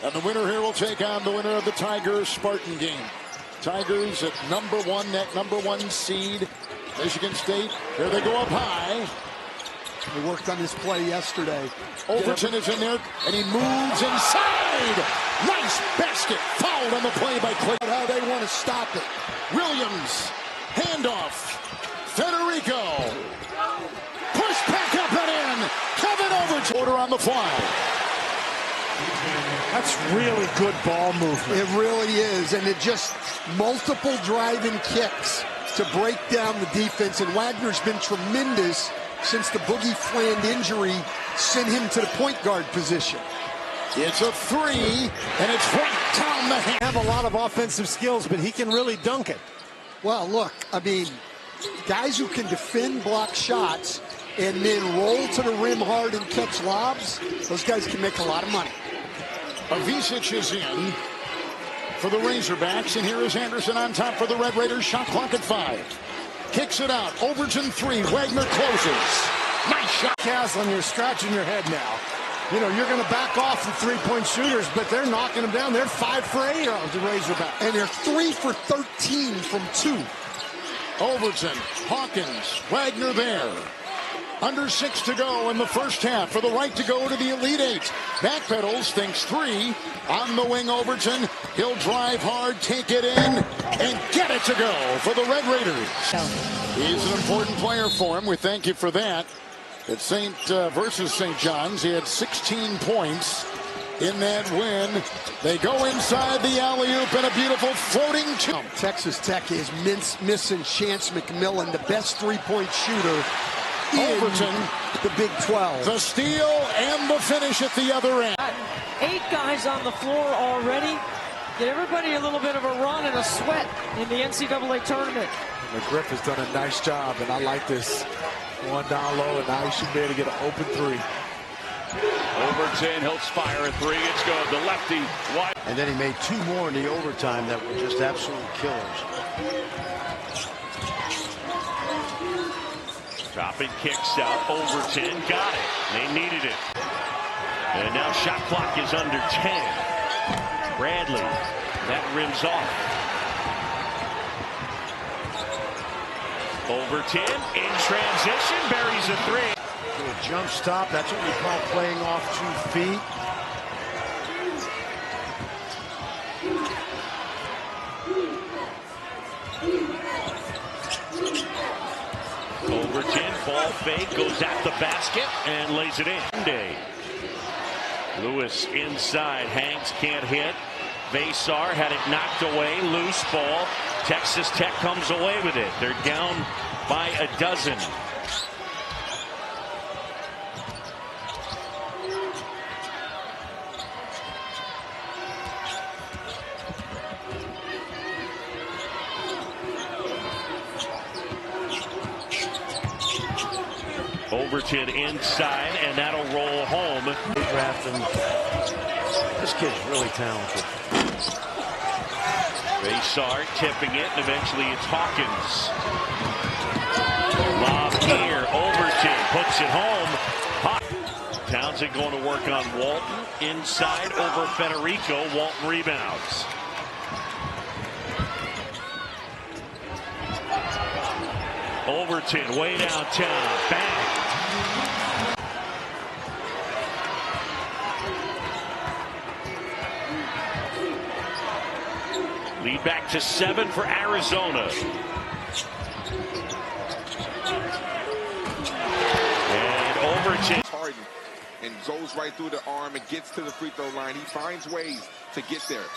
And the winner here will take on the winner of the Tigers-Spartan game. Tigers at #1, net #1 seed. Michigan State, here they go up high. They worked on this play yesterday. Overton is in there, and he moves inside. Nice basket. Fouled on the play by Clay. How they want to stop it. Williams, handoff. Federico. Push back up and in. Kevin Overton. Order on the fly. That's really good ball movement. It really is, and it just multiple driving kicks to break down the defense, and Wagner's been tremendous since the Boogie Fland injury sent him to the point guard position. It's a three, and it's right down the hand. Have a lot of offensive skills, but he can really dunk it. Well, look, I mean, guys who can defend block shots and then roll to the rim hard and catch lobs, those guys can make a lot of money. Avicic is in for the Razorbacks, and here is Anderson on top for the Red Raiders. Shot clock at 5. Kicks it out. Overton 3. Wagner closes. Nice shot. Caslin, you're scratching your head now. You know, you're going to back off the three-point shooters, but they're knocking them down. They're 5 for 8 on the Razorbacks. And they're 3 for 13 from 2. Overton, Hawkins, Wagner there. Under 6 to go in the first half for the right to go to the Elite 8. Backpedals, thinks 3. On the wing, Overton. He'll drive hard, take it in, and get it to go for the Red Raiders. He's an important player for him. We thank you for that. At versus St. John's, he had 16 points in that win. They go inside the alley-oop and a beautiful floating two. Texas Tech is missing Chance McMillan, the best three-point shooter Overton, the Big 12. The steal and the finish at the other end. 8 guys on the floor already. Get everybody a little bit of a run and a sweat in the NCAA tournament. McGriff has done a nice job, and I like this. One down low, and now he should be able to get an open 3. Overton, he'll fire a 3. It's good. The lefty wide. And then he made 2 more in the overtime that were just absolute killers. Dropping kicks out. Overton got it. They needed it. And now shot clock is under 10. Bradley, that rims off. Overton in transition, buries a 3. A jump stop, that's what we call playing off 2 feet. Overton, ball fake, goes at the basket and lays it in. Lewis inside, Hanks can't hit. Vasar had it knocked away, loose ball. Texas Tech comes away with it. They're down by a dozen. Overton inside, and that'll roll home. This kid's really talented. Vasar tipping it, and eventually it's Hawkins. Lob here, Overton puts it home. Townsend going to work on Walton. Inside over Federico. Walton rebounds. Overton way downtown. Bang. Lead back to 7 for Arizona. And Overton. Harden and goes right through the arm and gets to the free throw line. He finds ways to get there.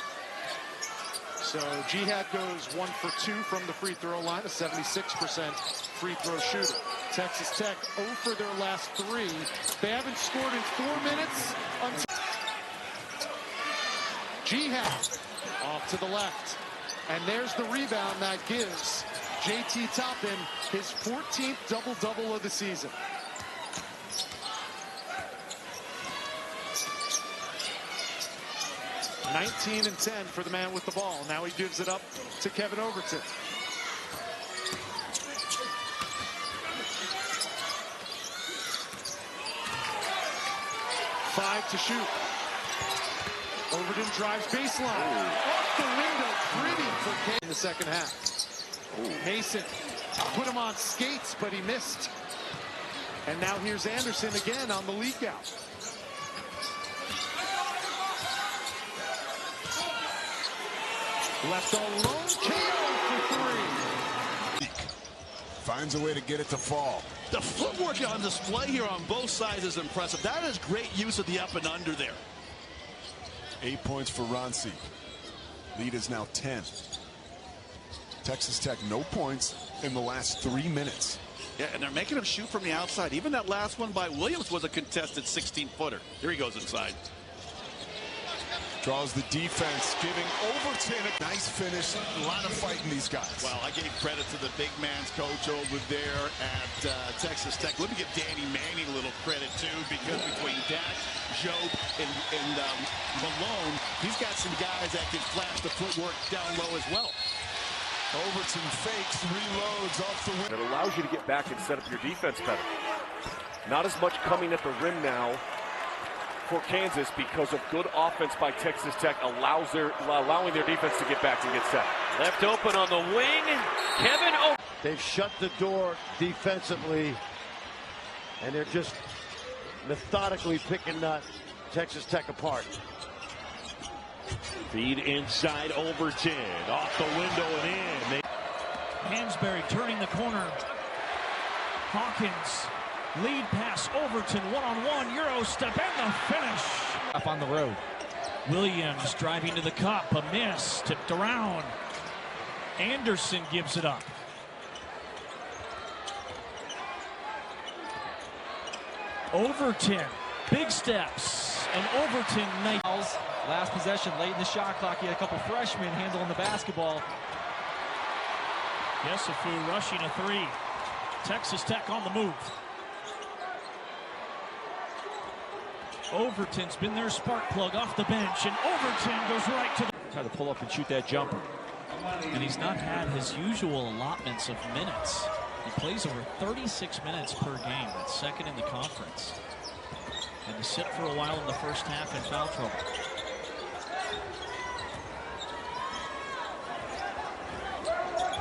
So Jihad goes 1 for 2 from the free throw line, a 76% free throw shooter. Texas Tech 0 for their last 3. They haven't scored in 4 minutes. Jihad off to the left. And there's the rebound that gives JT Toppin his 14th double-double of the season. $19 and 10 for the man with the ball. Now he gives it up to Kevin Overton. 5 to shoot. Overton drives baseline. Off the window, pretty for Kane in the second half. Mason put him on skates, but he missed. And now here's Anderson again on the leak out. Left alone, KO for 3. Finds a way to get it to fall. The footwork on display here on both sides is impressive. That is great use of the up and under there. 8 points for Ronci. Lead is now 10. Texas Tech no points in the last 3 minutes. Yeah, and they're making him shoot from the outside. Even that last one by Williams was a contested 16-footer. Here he goes inside. Draws the defense, giving Overton a nice finish. A lot of fight in these guys. Well, I gave credit to the big man's coach over there at Texas Tech. Let me give Danny Manning a little credit, too, because between Dak, Job, and Malone, he's got some guys that can flash the footwork down low as well. Overton fakes, reloads off the wing. It allows you to get back and set up your defense better. Not as much coming at the rim now for Kansas because of good offense by Texas Tech allowing their defense to get back and get set. Left open on the wing. Kevin Overton. They've shut the door defensively, and they're just methodically picking Texas Tech apart. Feed inside Overton. Off the window and in. Hansberry turning the corner. Hawkins. Lead pass, Overton, one-on-one, Euro step, and the finish. Up on the road. Williams driving to the cup, a miss, tipped around. Anderson gives it up. Overton, big steps, and Overton, nice. Last possession, late in the shot clock, he had a couple freshmen handling the basketball. Yesufu rushing a 3. Texas Tech on the move. Overton's been their spark plug off the bench, and Overton goes right to the... Try to pull up and shoot that jumper. And he's not had his usual allotments of minutes. He plays over 36 minutes per game. That's second in the conference. And to sit for a while in the first half in foul trouble.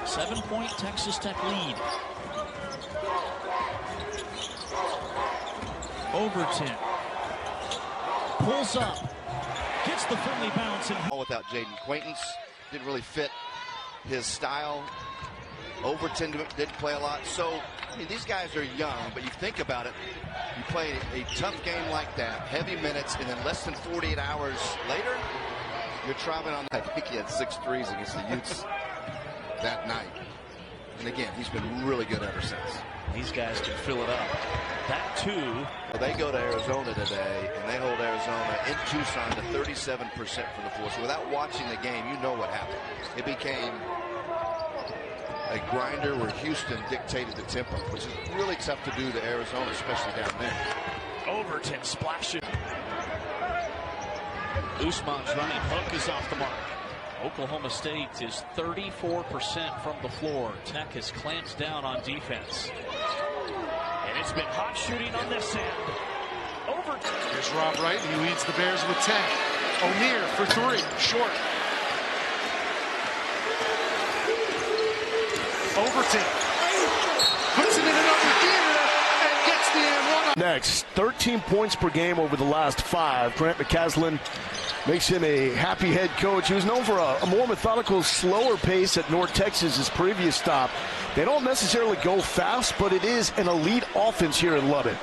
Seven-point Texas Tech lead. Overton pulls up, gets the friendly bounce. And without Jaden Quaintance, didn't really fit his style. Overton didn't play a lot. So, I mean, these guys are young, but you think about it, you play a tough game like that, heavy minutes, and then less than 48 hours later, you're traveling on. I think he had 6 threes against the Utes that night. And again, he's been really good ever since. These guys can fill it up. That too. Well, they go to Arizona today, and they hold Arizona in Tucson to 37% from the floor. So without watching the game, you know what happened. It became a grinder where Houston dictated the tempo, which is really tough to do to Arizona, especially down there. Overton splashing. Usman's running. Hook is off the mark. Oklahoma State is 34% from the floor. Tech has clamped down on defense. And it's been hot shooting on this end. Overton. Here's Rob Wright, and he leads the Bears with 10. O'Neal for 3, short. Overton puts it in another gear and gets the and 1. Next, 13 points per game over the last 5. Grant McCaslin makes him a happy head coach. He was known for a more methodical, slower pace at North Texas, his previous stop. They don't necessarily go fast, but it is an elite offense here in Lubbock.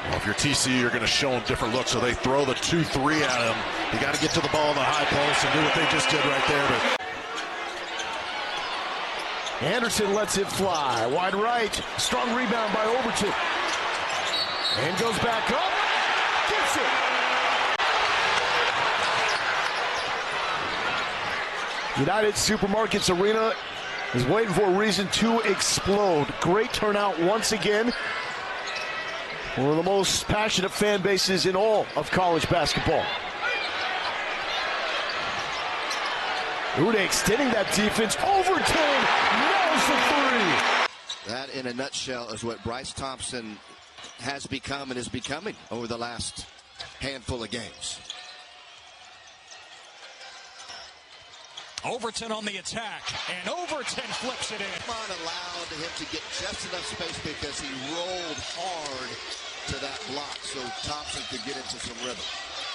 Well, if you're TCU, you're going to show them different looks, so they throw the 2-3 at him. You got to get to the ball in the high post and do what they just did right there. But Anderson lets it fly. Wide right. Strong rebound by Overton. And goes back up. Gets it. United Supermarkets Arena is waiting for a reason to explode. Great turnout once again. One of the most passionate fan bases in all of college basketball. Ude extending that defense. Overton nails the 3. That, in a nutshell, is what Bryce Thompson has become and is becoming over the last handful of games. Overton on the attack, and Overton flips it in. Come allowed him to get just enough space because he rolled hard to that block so Thompson could get into some rhythm.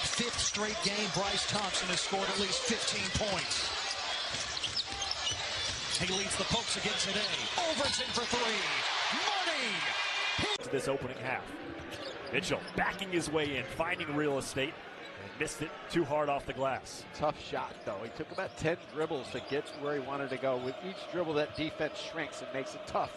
Fifth straight game, Bryce Thompson has scored at least 15 points. He leads the Pokes again today. Overton for three. Money! To this opening half. Mitchell backing his way in, finding real estate. Missed it too hard off the glass. Tough shot, though. He took about 10 dribbles to get where he wanted to go. With each dribble, that defense shrinks and makes it tough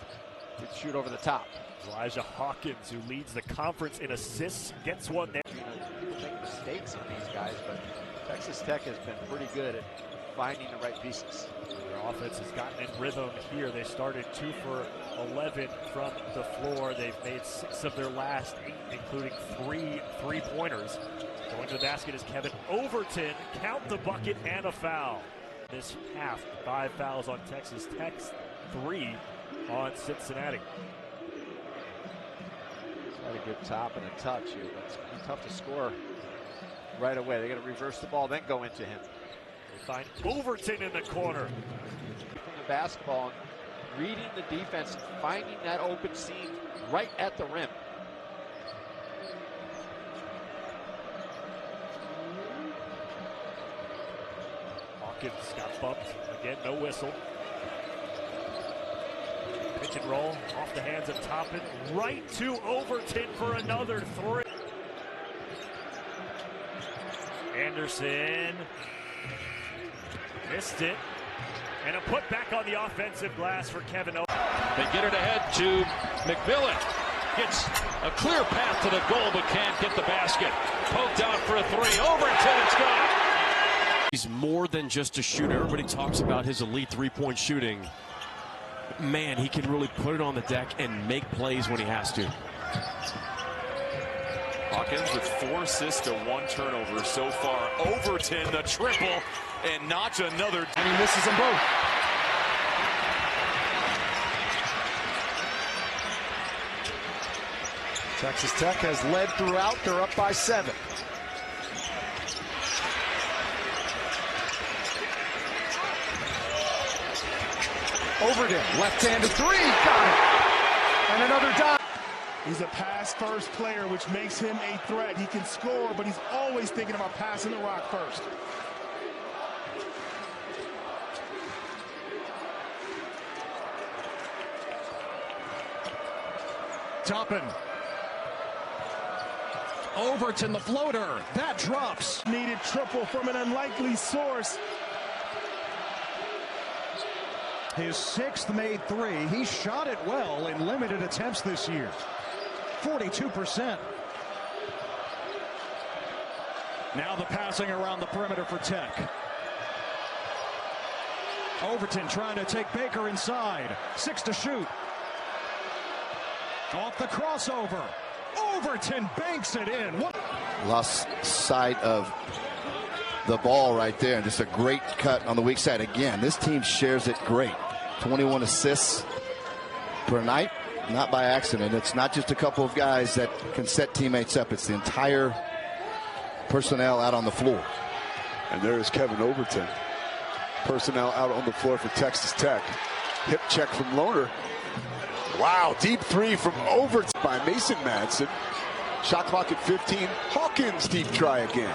to shoot over the top. Elijah Hawkins, who leads the conference in assists, gets one there. You know, people make mistakes in these guys, but Texas Tech has been pretty good at finding the right pieces. Their offense has gotten in rhythm here. They started 2 for 11 from the floor. They've made 6 of their last 8, including 3 3-pointers. Going to the basket is Kevin Overton. Count the bucket and a foul. This half, 5 fouls on Texas Tech, 3 on Cincinnati. Got a good top and a touch here, but it's going to be tough to score right away. They got to reverse the ball, then go into him. They find Overton in the corner. From the basketball, reading the defense, finding that open seam right at the rim. Hawkins got bumped. Again, no whistle. Pitch and roll off the hands of Toppin. Right to Overton for another 3. Anderson missed it. And a putback on the offensive glass for Kevin Overton. They get it ahead to McMillan. Gets a clear path to the goal, but can't get the basket. Poked out for a 3. Overton, it's gone. He's more than just a shooter. Everybody talks about his elite three-point shooting. Man, he can really put it on the deck and make plays when he has to. Hawkins with 4 assists to 1 turnover so far. Overton, the triple, and notch another. And he misses them both. Texas Tech has led throughout. They're up by 7. Overton, left-handed 3, got it. And another dime. He's a pass-first player, which makes him a threat. He can score, but he's always thinking about passing the rock first. Toppin. Overton, the floater. That drops. Needed triple from an unlikely source. His 6th made 3. He shot it well in limited attempts this year. 42%. Now the passing around the perimeter for Tech. Overton trying to take Baker inside. 6 to shoot. Off the crossover. Overton banks it in. Lost sight of the ball right there, and just a great cut on the weak side. Again, this team shares it great. 21 assists per night, not by accident. It's not just a couple of guys that can set teammates up. It's the entire personnel out on the floor. And there is Kevin Overton. Personnel out on the floor for Texas Tech. Hip check from Loner. Wow, deep 3 from Overton by Mason Madsen. Shot clock at 15. Hawkins deep try again.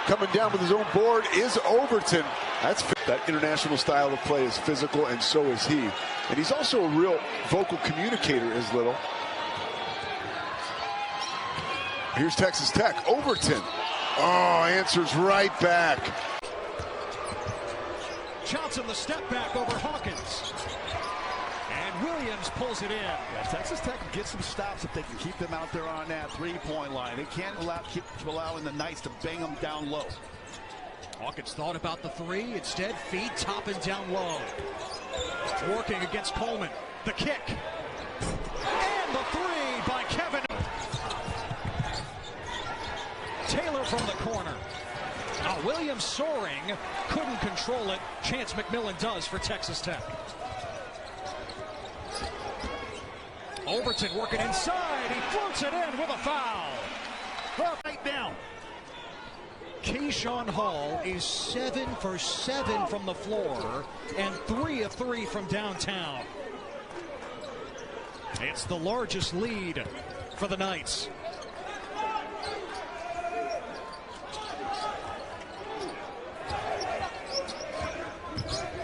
Coming down with his own board is Overton. That international style of play is physical, and so is he. And he's also a real vocal communicator, is Little. Here's Texas Tech. Overton. Oh, answers right back. Johnson the step back over Hawkins. And Williams pulls it in. Yeah, Texas Tech can get some stops if they can keep them out there on that 3-point line. They can't keep allowing the Knights to bang them down low. Hawkins thought about the 3. Instead, feed Toppin down low. Working against Coleman. The kick. And the 3 by Kevin. Taylor from the corner. Williams soaring. Couldn't control it. Chance McMillan does for Texas Tech. Overton working inside. He floats it in with a foul. Well, right down. Keyshawn Hall is 7 for 7 from the floor and 3 of 3 from downtown. It's the largest lead for the Knights.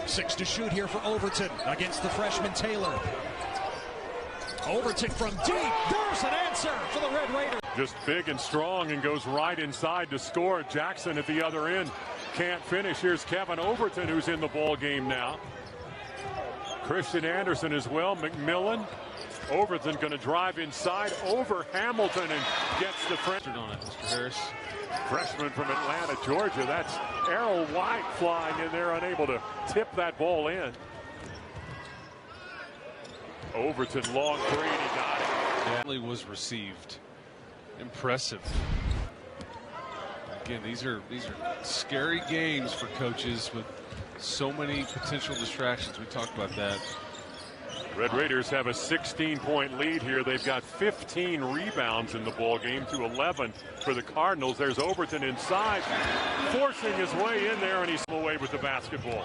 Six to shoot here for Overton against the freshman Taylor. Overton from deep. There's an answer for the Red Raiders. Just big and strong and goes right inside to score. Jackson at the other end can't finish. Here's Kevin Overton, who's in the ball game now. Christian Anderson as well. McMillan. Overton going to drive inside over Hamilton and gets the freshman on it. Mr. Harris, freshman from Atlanta, Georgia. That's Errol White flying in there, unable to tip that ball in. Overton long three, and he got it. That was received. Impressive. Again, these are scary games for coaches with so many potential distractions. We talked about that. Red Raiders have a 16-point lead here. They've got 15 rebounds in the ball game to 11 for the Cardinals. There's Overton inside, forcing his way in there, and he's away with the basketball.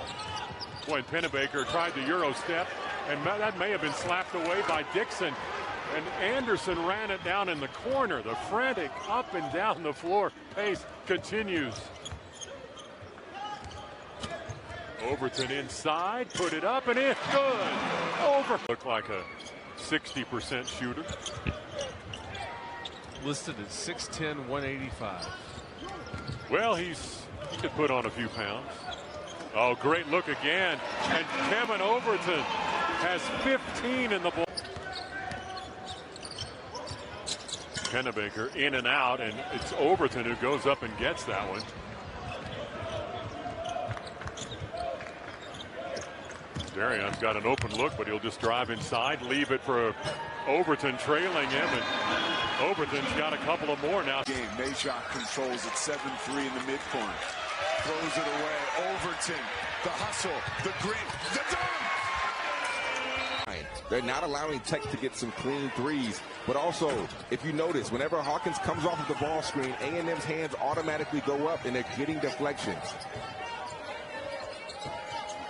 Boy, Pennebaker tried the Euro step, and that may have been slapped away by Dixon. And Anderson ran it down in the corner. The frantic up and down the floor pace continues. Overton inside, put it up and in. Good. Over. Looked like a 60% shooter. Listed at 6'10", 185. Well, he could put on a few pounds. Oh, great look again. And Kevin Overton has 15 in the ball. Pennebaker in and out, and it's Overton who goes up and gets that one. Darion's got an open look, but he'll just drive inside, leave it for Overton trailing him, and Overton's got a couple of more now. Game, Majok controls it, 7-3 in the midpoint. Throws it away, Overton, the hustle, the grit, the dunk! They're not allowing Tech to get some clean threes, but also, if you notice, whenever Hawkins comes off of the ball screen, A&M's hands automatically go up, and they're getting deflections.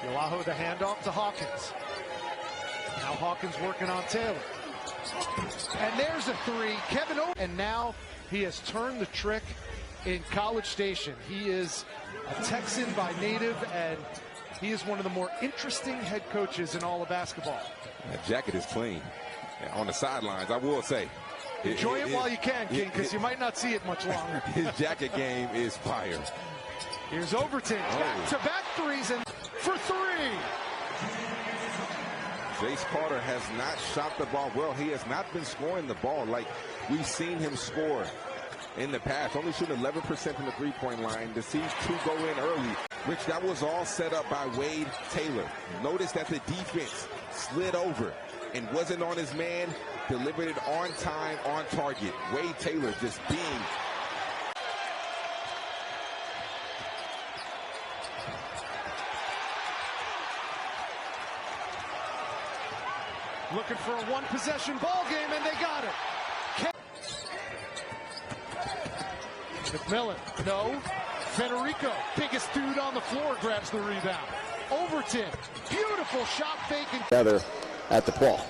Yoaho the handoff to Hawkins. Now Hawkins working on Taylor. And there's a three. Kevin Overton. And now he has turned the trick in College Station. He is a Texan by native, and he is one of the more interesting head coaches in all of basketball. That jacket is clean. On the sidelines, I will say. Enjoy it while you can, King, because you might not see it much longer. His jacket game is fire. Here's Overton. Back-to-back threes and for three. Jace Carter has not shot the ball well. He has not been scoring the ball like we've seen him score in the past. Only shooting 11% from the three-point line. To see two go in early. Rich, that was all set up by Wade Taylor. Notice that the defense slid over and wasn't on his man. Delivered it on time, on target. Wade Taylor just being... Looking for a one-possession ball game, and they got it. McMillan, no. Federico, biggest dude on the floor, grabs the rebound. Overton, beautiful shot fake. Together at DePaul.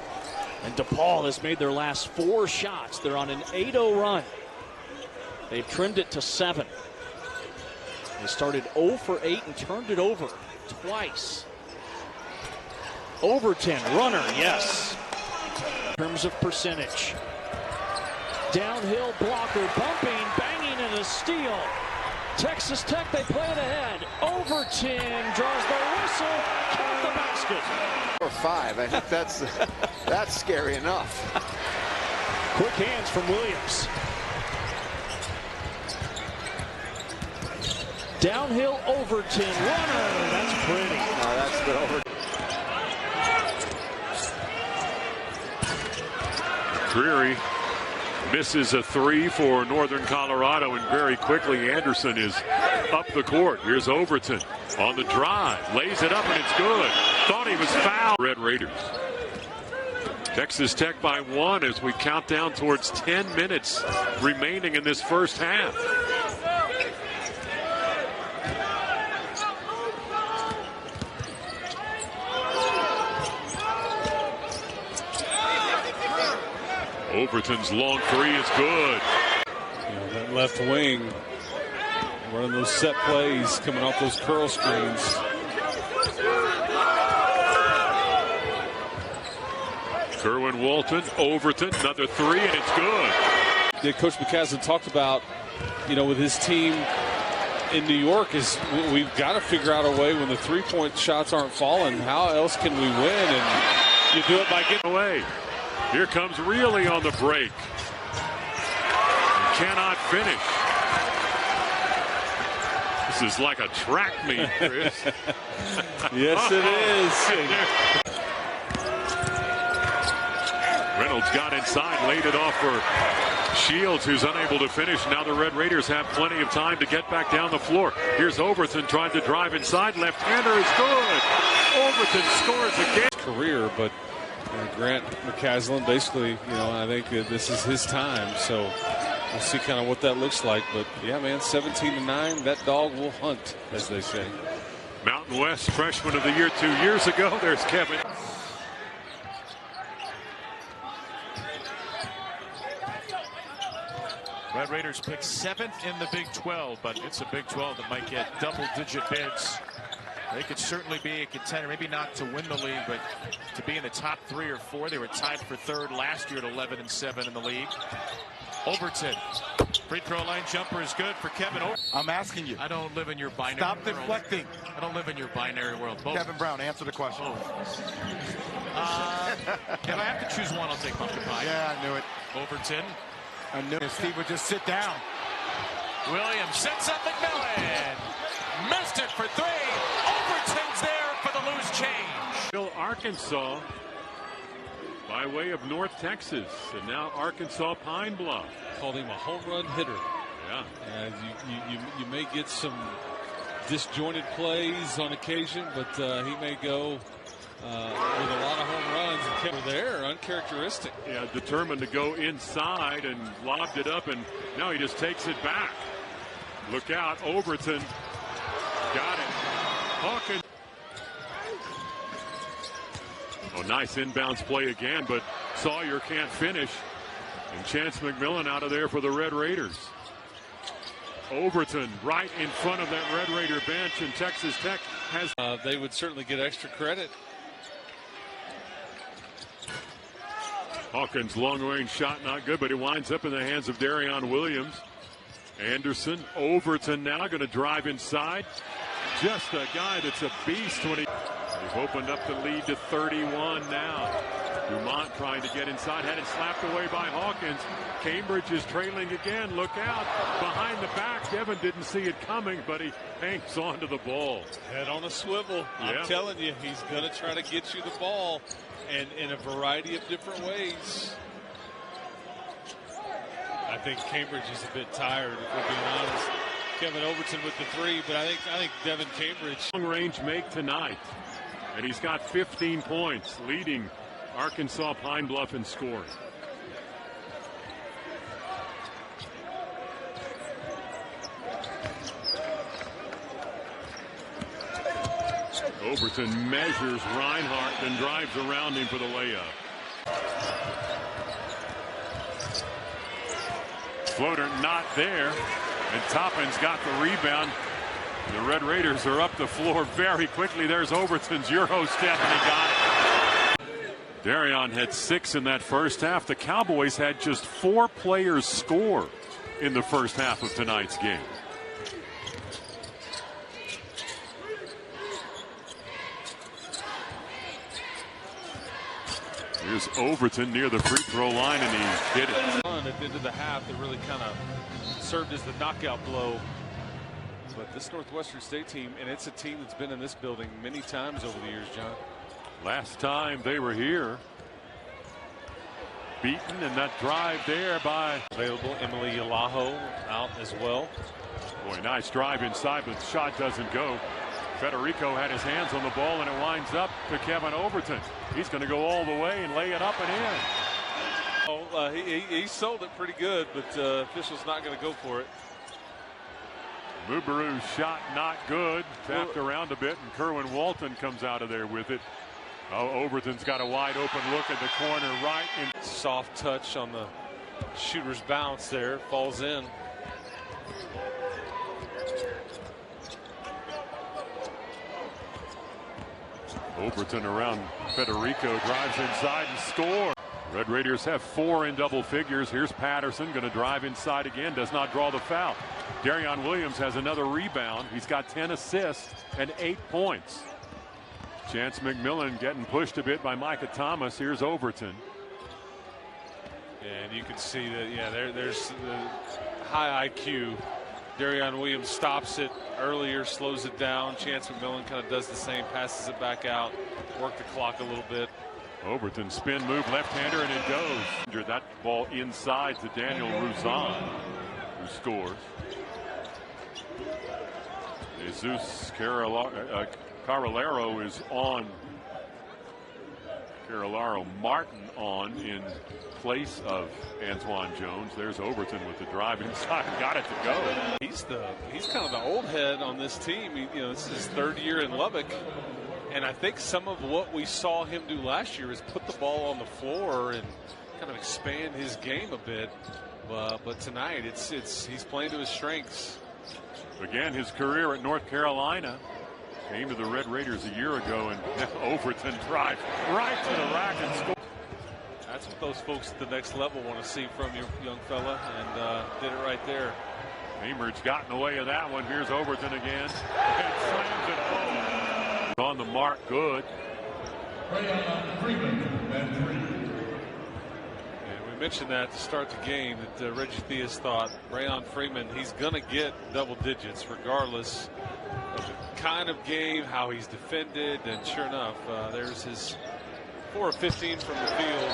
And DePaul has made their last 4 shots. They're on an 8-0 run. They've trimmed it to 7. They started 0 for 8 and turned it over twice. Overton, runner, yes. In terms of percentage. Downhill blocker, bumping, banging, and a steal. Texas Tech, they play it ahead. Overton draws the whistle, count the basket. Or 5, I think that's scary enough. Quick hands from Williams. Downhill Overton, runner, that's pretty. No, that's good Overton. Dreary misses a 3 for Northern Colorado, and very quickly Anderson is up the court. Here's Overton on the drive, lays it up, and it's good. Thought he was fouled. Red Raiders. Texas Tech by 1 as we count down towards 10 minutes remaining in this first half. Overton's long three is good. You know, that left wing running those set plays, coming off those curl screens. Kerwin Walton, Overton, another three, and it's good. Coach McCaslin talked about, you know, with his team in New York, is we've got to figure out a way when the three-point shots aren't falling. How else can we win? And you do it by getting away. Here comes Reilly on the break. He cannot finish. This is like a track meet, Chris. Yes, it is. Reynolds got inside, laid it off for Shields, who's unable to finish. Now the Red Raiders have plenty of time to get back down the floor. Here's Overton trying to drive inside. Left-hander is good. Overton scores again. Career, but Grant McCaslin basically, you know, I think this is his time. So we'll see kind of what that looks like. But yeah, man, 17-9, that dog will hunt, as they say. Mountain West Freshman of the Year 2 years ago. There's Kevin. Red Raiders pick 7th in the Big 12, but it's a Big 12 that might get double-digit bids. They could certainly be a contender, maybe not to win the league, but to be in the top 3 or 4. They were tied for 3rd last year at 11-7 in the league. Overton, free throw line jumper is good for Kevin. I'm asking you. I don't live in your binary Stop world. deflecting. I don't live in your binary world. Both. Kevin Brown, answer the question. If I have to choose one, I'll take pumpkin pie. Yeah, I knew it. Overton. I knew it. Steve would just sit down. Williams sets up McMillan. Missed it for 3. Overton's there for the loose change. Still Arkansas by way of North Texas, and now Arkansas Pine Bluff. Called him a home run hitter. Yeah. And you may get some disjointed plays on occasion, but he may go with a lot of home runs. And there, uncharacteristic. Yeah, determined to go inside and lobbed it up, and now he just takes it back. Look out, Overton got it. Hawkins. Oh, nice inbounds play again, but Sawyer can't finish. And Chance McMillan out of there for the Red Raiders. Overton right in front of that Red Raider bench, and Texas Tech has. They would certainly get extra credit. Hawkins' long-range shot not good, but it winds up in the hands of Darion Williams. Anderson, Overton now going to drive inside. Just a guy that's a beast when they've opened up the lead to 31 now. Dumont trying to get inside, had it slapped away by Hawkins. Cambridge is trailing again. Look out behind the back. Devin didn't see it coming, but he hangs on to the ball. Head on a swivel. I'm telling you, he's going to try to get you the ball, and in a variety of different ways. I think Cambridge is a bit tired, if we're being honest. Kevin Overton with the 3, but I think Devin Cambridge. Long range make tonight, and he's got 15 points, leading Arkansas Pine Bluff in scoring. Overton measures Reinhardt, then drives around him for the layup. Floater not there, and Toppin's got the rebound. The Red Raiders are up the floor very quickly. There's Overton's Euro step, and he got it. Darion had 6 in that first half. The Cowboys had just 4 players score in the first half of tonight's game. Here's Overton near the free throw line, and he hit it. At the end of the half, that really kind of served as the knockout blow. But this Northwestern State team, and it's a team that's been in this building many times over the years, John. Last time they were here, beaten, and that drive there by available. Emily Yalaho out as well. Boy, nice drive inside, but the shot doesn't go. Federico had his hands on the ball, and it winds up to Kevin Overton. He's going to go all the way and lay it up and in. Oh, he sold it pretty good, but official's not going to go for it. Mubaru's shot not good. Tapped around a bit, and Kerwin Walton comes out of there with it. Oh, Overton's got a wide open look at the corner right. Soft touch on the shooter's bounce there. Falls in. Overton around Federico, drives inside and scores. Red Raiders have 4 in double figures. Here's Patterson going to drive inside again. Does not draw the foul. Darion Williams has another rebound. He's got 10 assists and 8 points. Chance McMillan getting pushed a bit by Micah Thomas. Here's Overton. And you can see that, yeah, there's the high IQ. Darion Williams stops it earlier, slows it down. Chance McMillan kind of does the same, passes it back out, work the clock a little bit. Overton spin move, left-hander, and it goes. That ball inside to Daniel Ruzan, who scores. Jesus Carolero is on. Carolero Martin on in place of Antoine Jones. There's Overton with the drive inside. Got it to go. He's kind of the old head on this team. This is his 3rd year in Lubbock. And I think some of what we saw him do last year is put the ball on the floor and kind of expand his game a bit. But tonight, he's playing to his strengths. Again, his career at North Carolina. Came to the Red Raiders a year ago, and Overton drives right to the rack and scores. That's what those folks at the next level want to see from your young fella, and did it right there. Hamer's gotten away with that one. Here's Overton again, and slams it home. On the mark, good. We mentioned that to start the game, that Reggie Theus thought Rayon Freeman, he's going to get double digits regardless of the kind of game, how he's defended, and sure enough, there's his 4 of 15 from the field.